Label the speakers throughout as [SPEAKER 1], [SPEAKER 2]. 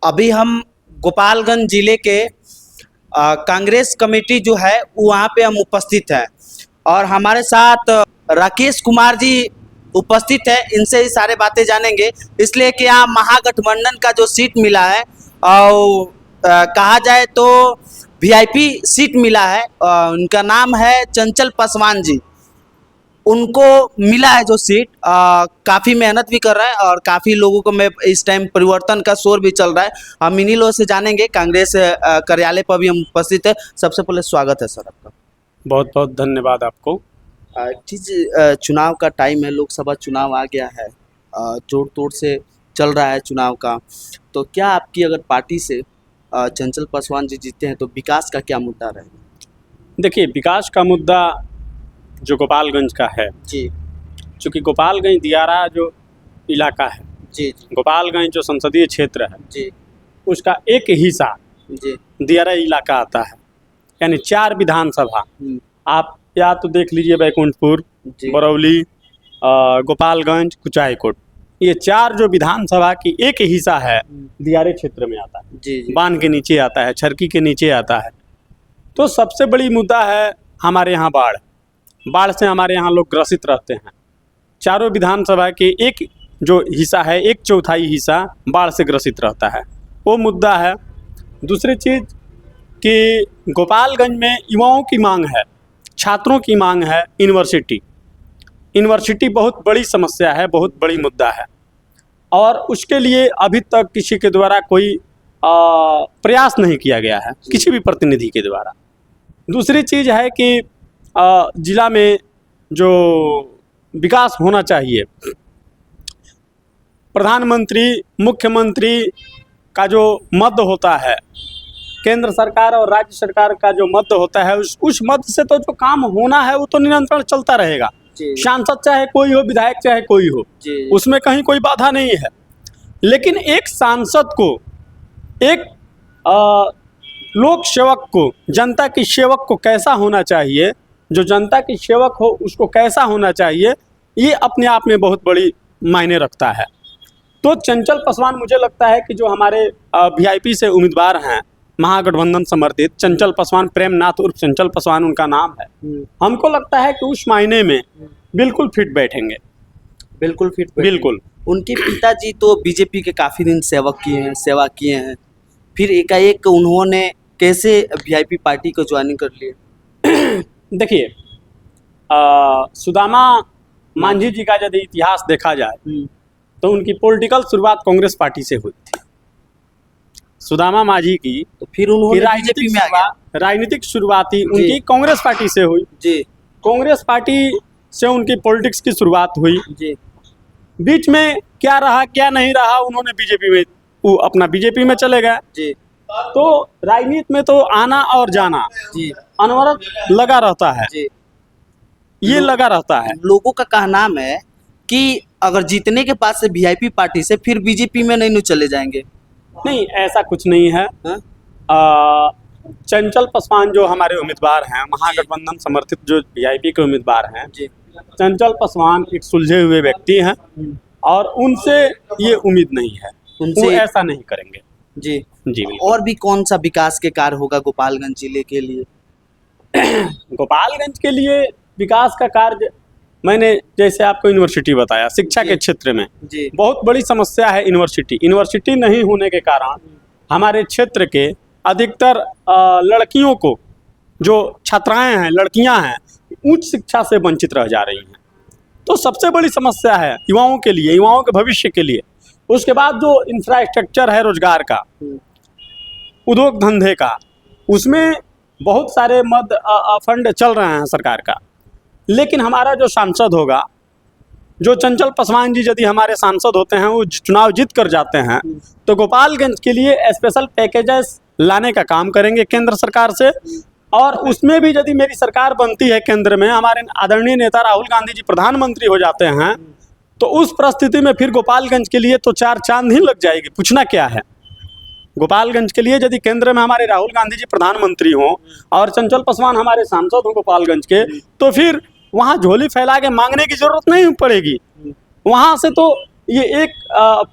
[SPEAKER 1] अभी हम गोपालगंज जिले के कांग्रेस कमेटी जो है वहाँ पे हम उपस्थित हैं और हमारे साथ राकेश कुमार जी उपस्थित है। इनसे ही सारे बातें जानेंगे, इसलिए कि यहाँ महागठबंधन का जो सीट मिला है और कहा जाए तो वीआईपी सीट मिला है। उनका नाम है चंचल पासवान जी। उनको मिला है जो सीट, काफ़ी मेहनत भी कर रहा है और काफ़ी लोगों को में इस टाइम परिवर्तन का शोर भी चल रहा है। हम इन्हीं लोगों से जानेंगे। कांग्रेस कार्यालय पर भी हम उपस्थित है। सबसे पहले स्वागत है सर आपका।
[SPEAKER 2] बहुत बहुत धन्यवाद आपको।
[SPEAKER 1] ठीक, चुनाव का टाइम है, लोकसभा चुनाव आ गया है, जोड़ तोड़ से चल रहा है चुनाव का। तो क्या आपकी अगर पार्टी से चंचल पासवान जी जीते हैं तो विकास का क्या मुद्दा रहेगा?
[SPEAKER 2] देखिए, विकास का मुद्दा जो गोपालगंज का है
[SPEAKER 1] जी
[SPEAKER 2] चूँकि गोपालगंज दियारा जो इलाका है,
[SPEAKER 1] जी
[SPEAKER 2] गोपालगंज जो संसदीय क्षेत्र है
[SPEAKER 1] जी
[SPEAKER 2] उसका एक हिस्सा
[SPEAKER 1] जी
[SPEAKER 2] दियारा इलाका आता है, यानी 4 विधानसभा। आप या तो देख लीजिए बैकुंठपुर,
[SPEAKER 1] जी
[SPEAKER 2] बरौली, गोपालगंज, कुचायकोट, ये 4 जो विधानसभा की एक हिस्सा है दियारे क्षेत्र में आता है।
[SPEAKER 1] जी जी
[SPEAKER 2] बांध के नीचे आता है, छरकी के नीचे आता है। तो सबसे बड़ी मुद्दा है हमारे यहाँ बाढ़ से हमारे यहाँ लोग ग्रसित रहते हैं। चारों विधानसभा के एक जो हिस्सा है, 1/4 हिस्सा बाढ़ से ग्रसित रहता है, वो मुद्दा है। दूसरी चीज़ कि गोपालगंज में युवाओं की मांग है, छात्रों की मांग है। यूनिवर्सिटी बहुत बड़ी समस्या है, बहुत बड़ी मुद्दा है और उसके लिए अभी तक किसी के द्वारा कोई प्रयास नहीं किया गया है, किसी भी प्रतिनिधि के द्वारा। दूसरी चीज़ है कि जिला में जो विकास होना चाहिए, प्रधानमंत्री, मुख्यमंत्री का जो मद होता है, केंद्र सरकार और राज्य सरकार का जो मद होता है, उस मद से तो जो काम होना है वो तो निरंतर चलता रहेगा। सांसद चाहे कोई हो, विधायक चाहे कोई हो, उसमें कहीं कोई बाधा नहीं है। लेकिन एक सांसद को, एक लोक सेवक को, जनता की सेवक को कैसा होना चाहिए, जो जनता की सेवक हो उसको कैसा होना चाहिए, ये अपने आप में बहुत बड़ी मायने रखता है। तो चंचल पासवान मुझे लगता है कि जो हमारे वीआईपी से उम्मीदवार हैं, महागठबंधन समर्थित चंचल पासवान, प्रेमनाथ उर्फ चंचल पासवान उनका नाम है, हमको लगता है कि उस मायने में बिल्कुल फिट बैठेंगे। बिल्कुल।
[SPEAKER 1] उनके पिताजी तो बीजेपी के काफ़ी दिन सेवा किए हैं, फिर एकाएक उन्होंने कैसे वीआईपी पार्टी को ज्वाइनिंग कर लिए?
[SPEAKER 2] देखिए, सुदामा मांझी जी का यदि इतिहास देखा जाए तो उनकी पॉलिटिकल शुरुआत कांग्रेस पार्टी से हुई थी। सुदामा मांझी की
[SPEAKER 1] तो फिर उन्होंने
[SPEAKER 2] राजनीतिक शुरुआती उनकी कांग्रेस पार्टी से हुई
[SPEAKER 1] जी।
[SPEAKER 2] कांग्रेस पार्टी से उनकी पॉलिटिक्स की शुरुआत हुई
[SPEAKER 1] जी।
[SPEAKER 2] बीच में क्या रहा क्या नहीं रहा, उन्होंने बीजेपी में चले गए
[SPEAKER 1] जी।
[SPEAKER 2] तो राजनीति में तो आना और जाना
[SPEAKER 1] जी
[SPEAKER 2] अनवरत लगा रहता है
[SPEAKER 1] जी।
[SPEAKER 2] ये लगा रहता है।
[SPEAKER 1] लोगों का कहना है कि अगर जीतने के बाद से वीआईपी पार्टी से फिर बीजेपी में नहीं चले जाएंगे।
[SPEAKER 2] नहीं, ऐसा कुछ नहीं है। चंचल पासवान जो हमारे उम्मीदवार हैं, महागठबंधन समर्थित जो वीआईपी के उम्मीदवार हैं, चंचल पासवान एक सुलझे हुए व्यक्ति हैं और उनसे ये उम्मीद नहीं है, वो ऐसा नहीं करेंगे।
[SPEAKER 1] जी
[SPEAKER 2] जी।
[SPEAKER 1] और भी कौन सा विकास के कार्य होगा गोपालगंज जिले के लिए?
[SPEAKER 2] गोपालगंज के लिए विकास का कार्य, मैंने जैसे आपको यूनिवर्सिटी बताया, शिक्षा के क्षेत्र में बहुत बड़ी समस्या है। यूनिवर्सिटी नहीं होने के कारण हमारे क्षेत्र के अधिकतर लड़कियों को, जो छात्राएं हैं, लड़कियां हैं, उच्च शिक्षा से वंचित रह जा रही हैं। तो सबसे बड़ी समस्या है युवाओं के लिए, युवाओं के भविष्य के लिए। उसके बाद जो इंफ्रास्ट्रक्चर है रोजगार का, उद्योग धंधे का, उसमें बहुत सारे फंड चल रहे हैं सरकार का। लेकिन हमारा जो सांसद होगा, जो चंचल पासवान जी यदि हमारे सांसद होते हैं, वो चुनाव जीत कर जाते हैं, तो गोपालगंज के लिए स्पेशल पैकेजेस लाने का काम करेंगे केंद्र सरकार से। और उसमें भी यदि मेरी सरकार बनती है केंद्र में, हमारे आदरणीय नेता राहुल गांधी जी प्रधानमंत्री हो जाते हैं, तो उस परिस्थिति में फिर गोपालगंज के लिए तो 4 चांद ही लग जाएगी। पूछना क्या है, गोपालगंज के लिए यदि केंद्र में हमारे राहुल गांधी जी प्रधानमंत्री हों और चंचल पासवान हमारे सांसद हों गोपालगंज के, तो फिर वहाँ झोली फैला के मांगने की जरूरत नहीं पड़ेगी। वहाँ से तो ये एक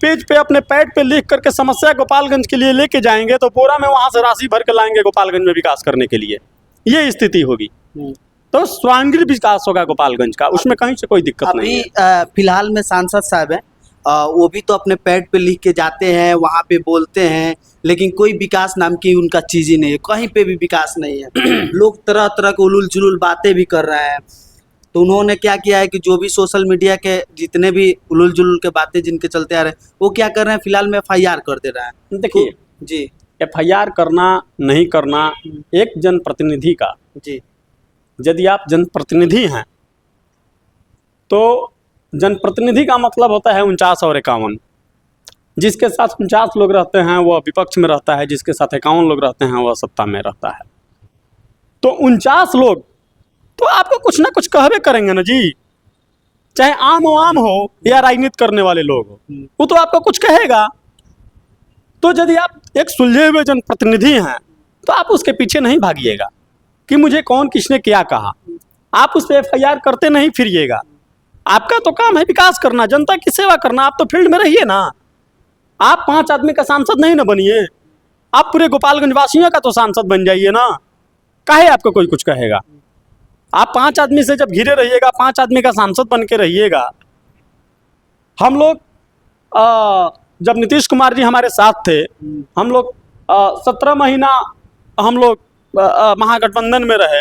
[SPEAKER 2] पेज पे अपने पैड पे लिख करके समस्या गोपालगंज के लिए लेके जाएंगे तो बोरा में वहां से राशि भर के लाएंगे गोपालगंज में विकास करने के लिए, ये स्थिति होगी। तो स्वांगिक विकास होगा गोपालगंज का, उसमें कहीं से कोई दिक्कत नहीं है।
[SPEAKER 1] फिलहाल में सांसद साहब हैं, वो भी तो अपने पैड पे लिख के जाते हैं, वहाँ पे बोलते हैं, लेकिन कोई विकास नाम की उनका चीज़ ही नहीं है, कहीं पे भी विकास नहीं है। लोग तरह तरह के उलूल जुलूल बातें भी कर रहे हैं। तो उन्होंने क्या किया है कि जो भी सोशल मीडिया के जितने भी उलूल जुलूल के बातें जिनके चलते आ रहे हैं, वो क्या कर रहे हैं, फिलहाल में FIR कर दे रहे हैं।
[SPEAKER 2] देखिए
[SPEAKER 1] जी,
[SPEAKER 2] FIR करना नहीं करना एक जनप्रतिनिधि का,
[SPEAKER 1] जी,
[SPEAKER 2] यदि आप जनप्रतिनिधि हैं तो जनप्रतिनिधि का मतलब होता है 49 और 51। जिसके साथ 49 लोग रहते हैं वह विपक्ष में रहता है, जिसके साथ 51 लोग रहते हैं वह सत्ता में रहता है। तो 49 लोग तो आपको कुछ ना कुछ कहबे करेंगे ना जी, चाहे आम हो या राजनीति करने वाले लोग हो, वो तो आपको कुछ कहेगा। तो यदि आप एक सुलझे हुए जनप्रतिनिधि हैं तो आप उसके पीछे नहीं भागिएगा कि मुझे कौन किसने क्या कहा, आप उस पर FIR करते नहीं फिरिएगा। आपका तो काम है विकास करना, जनता की सेवा करना, आप तो फील्ड में रहिए ना। आप 5 आदमी का सांसद नहीं ना बनिए, आप पूरे गोपालगंज वासियों का तो सांसद बन जाइए ना, काहे आपको कोई कुछ कहेगा। आप 5 आदमी से जब घिरे रहिएगा, 5 आदमी का सांसद बन के रहिएगा। हम लोग जब नीतीश कुमार जी हमारे साथ थे, हम लोग 17 महीना हम लोग महागठबंधन में रहे।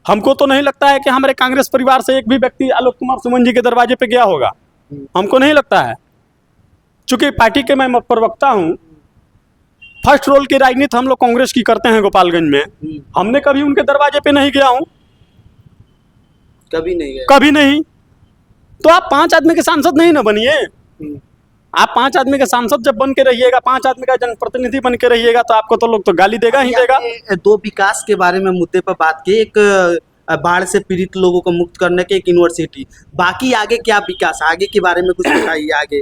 [SPEAKER 2] हमको तो नहीं लगता है कि हमारे कांग्रेस परिवार से एक भी व्यक्ति आलोक कुमार सुमन जी के दरवाजे पे गया होगा, हमको नहीं लगता है। चूंकि पार्टी के मैं प्रवक्ता हूँ, फर्स्ट रोल की राजनीति हम लोग कांग्रेस की करते हैं गोपालगंज में, हमने कभी उनके दरवाजे पे नहीं गया हूँ,
[SPEAKER 1] कभी नहीं गए,
[SPEAKER 2] कभी नहीं। तो आप 5 आदमी के सांसद नहीं ना बनिए। आप 5 आदमी के सांसद जब बन के रहिएगा, 5 आदमी का जनप्रतिनिधि बन के रहिएगा, तो आपको तो लोग तो गाली देगा ही देगा।
[SPEAKER 1] दो विकास के बारे में मुद्दे पर बात की, एक बाढ़ से पीड़ित लोगों को मुक्त करने के, एक यूनिवर्सिटी, बाकी आगे क्या विकास, आगे के बारे में कुछ बताइए। आगे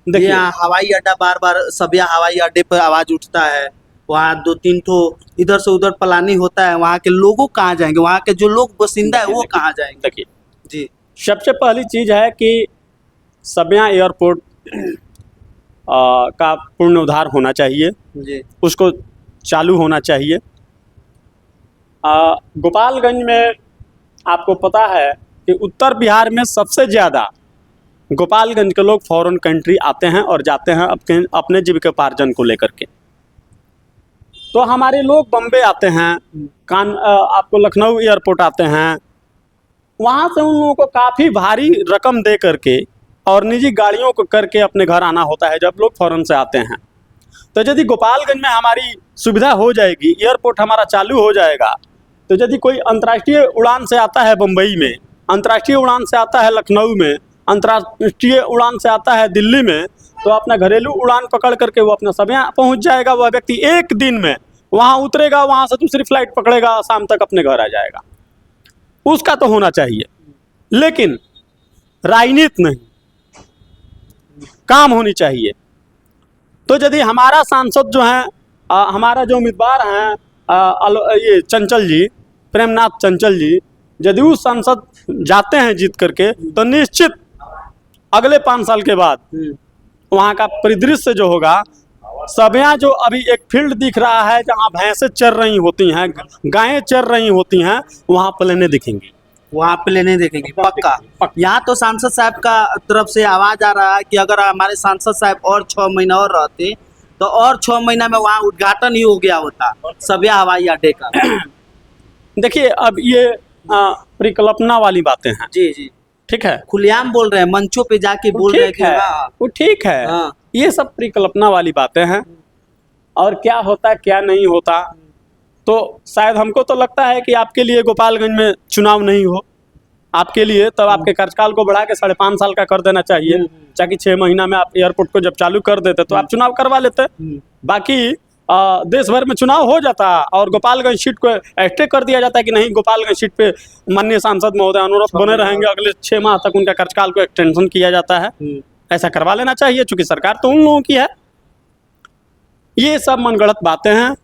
[SPEAKER 1] देखिए, हवाई अड्डा, बार बार सबिया हवाई अड्डे पर आवाज उठता है, वहाँ 2-3 ठो इधर से उधर प्लानिंग होता है, वहाँ के लोगों कहाँ जाएंगे, वहाँ के जो लोग बसिंदा है वो कहाँ जाएंगे।
[SPEAKER 2] देखिए
[SPEAKER 1] जी,
[SPEAKER 2] सबसे पहली चीज है कि सबिया एयरपोर्ट का पुनरुद्धार होना चाहिए
[SPEAKER 1] जी,
[SPEAKER 2] उसको चालू होना चाहिए। गोपालगंज में आपको पता है कि उत्तर बिहार में सबसे ज़्यादा गोपालगंज के लोग फॉरेन कंट्री आते हैं और जाते हैं अपने जीविकोपार्जन को लेकर के। तो हमारे लोग बम्बे आते हैं, आपको लखनऊ एयरपोर्ट आते हैं, वहाँ से उन लोगों को काफ़ी भारी रकम दे करके और निजी गाड़ियों को करके अपने घर आना होता है जब लोग फॉरेन से आते हैं। तो यदि गोपालगंज में हमारी सुविधा हो जाएगी, एयरपोर्ट हमारा चालू हो जाएगा, तो यदि कोई अंतर्राष्ट्रीय उड़ान से आता है बम्बई में, अंतर्राष्ट्रीय उड़ान से आता है लखनऊ में, अंतर्राष्ट्रीय उड़ान से आता है दिल्ली में, तो अपना घरेलू उड़ान पकड़ करके वो अपना सबिया पहुंच जाएगा। वह व्यक्ति एक दिन में वहाँ उतरेगा, वहाँ से दूसरी फ्लाइट पकड़ेगा, शाम तक अपने घर आ जाएगा। उसका तो होना चाहिए, लेकिन राजनीति नहीं, काम होनी चाहिए। तो यदि हमारा सांसद जो है, हमारा जो उम्मीदवार हैं ये चंचल जी, प्रेमनाथ चंचल जी, यदि उस सांसद जाते हैं जीत करके, तो निश्चित अगले 5 साल के बाद वहाँ का परिदृश्य जो होगा, सबिया जो अभी एक फील्ड दिख रहा है जहाँ भैंसें चर रही होती हैं, गायें चर रही होती हैं, वहाँ प्लेनें दिखेंगी,
[SPEAKER 1] वहाँ प्लेनें देखेंगी पक्का। यहाँ तो सांसद साहब का तरफ से आवाज आ रहा है कि अगर हमारे सांसद साहब और 6 महीना और रहते तो और 6 महीना में वहाँ उद्घाटन ही हो गया होता सबिया हवाई अड्डे का।
[SPEAKER 2] देखिए अब ये परिकल्पना वाली बातें हैं।
[SPEAKER 1] जी जी,
[SPEAKER 2] ठीक है,
[SPEAKER 1] खुलेआम बोल रहे हैं, मंचों पे जाके बोल रहे हैं कि
[SPEAKER 2] वो ठीक है,
[SPEAKER 1] हाँ।
[SPEAKER 2] ये सब परिकल्पना वाली बातें हैं। और क्या होता क्या नहीं होता, तो शायद हमको तो लगता है कि आपके लिए गोपालगंज में चुनाव नहीं हो, आपके लिए तब आपके कार्यकाल को बढ़ा के 5.5 साल का कर देना चाहिए, ताकि 6 महीना में आप एयरपोर्ट को जब चालू कर देते तो आप चुनाव करवा लेते। बाकी देश भर में चुनाव हो जाता और गोपालगंज सीट को स्टे कर दिया जाता है कि नहीं, गोपालगंज सीट पे माननीय सांसद महोदय अनुरक्त बने रहेंगे, अगले 6 माह तक उनका कार्यकाल को एक्सटेंशन किया जाता है। ऐसा करवा लेना चाहिए, चूंकि सरकार तो उन लोगों की है। ये सब मनगढ़ंत बातें हैं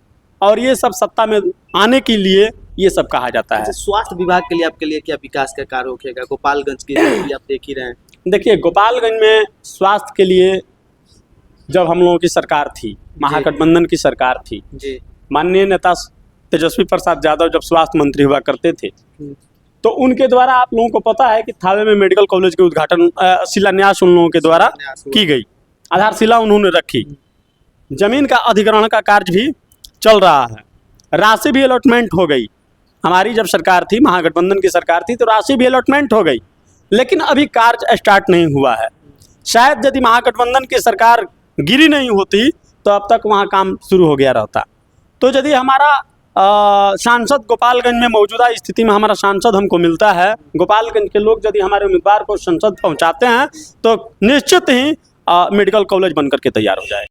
[SPEAKER 2] और ये सब सत्ता में आने के लिए ये सब कहा जाता है।
[SPEAKER 1] स्वास्थ्य विभाग के लिए आपके लिए क्या विकास का कार्य होगा गोपालगंज के लिए, आप देख ही रहे हैं।
[SPEAKER 2] देखिए, गोपालगंज में स्वास्थ्य के लिए जब हम लोगों की सरकार थी, महागठबंधन की सरकार थी,
[SPEAKER 1] जी
[SPEAKER 2] माननीय नेता तेजस्वी प्रसाद यादव जब स्वास्थ्य मंत्री हुआ करते थे, तो उनके द्वारा आप लोगों को पता है कि थावे में मेडिकल कॉलेज के उद्घाटन शिलान्यास उन लोगों के द्वारा की गई, आधारशिला उन्होंने रखी, जमीन का अधिग्रहण का कार्य भी चल रहा है, राशि भी अलॉटमेंट हो गई। हमारी जब सरकार थी, महागठबंधन की सरकार थी, तो राशि भी अलॉटमेंट हो गई, लेकिन अभी कार्य स्टार्ट नहीं हुआ है। शायद यदि महागठबंधन की सरकार गिरी नहीं होती तो अब तक वहाँ काम शुरू हो गया रहता। तो यदि हमारा सांसद गोपालगंज में मौजूदा स्थिति में हमारा सांसद हमको मिलता है, गोपालगंज के लोग यदि हमारे उम्मीदवार को संसद पहुँचाते हैं, तो निश्चित ही मेडिकल कॉलेज बनकर के तैयार हो जाए।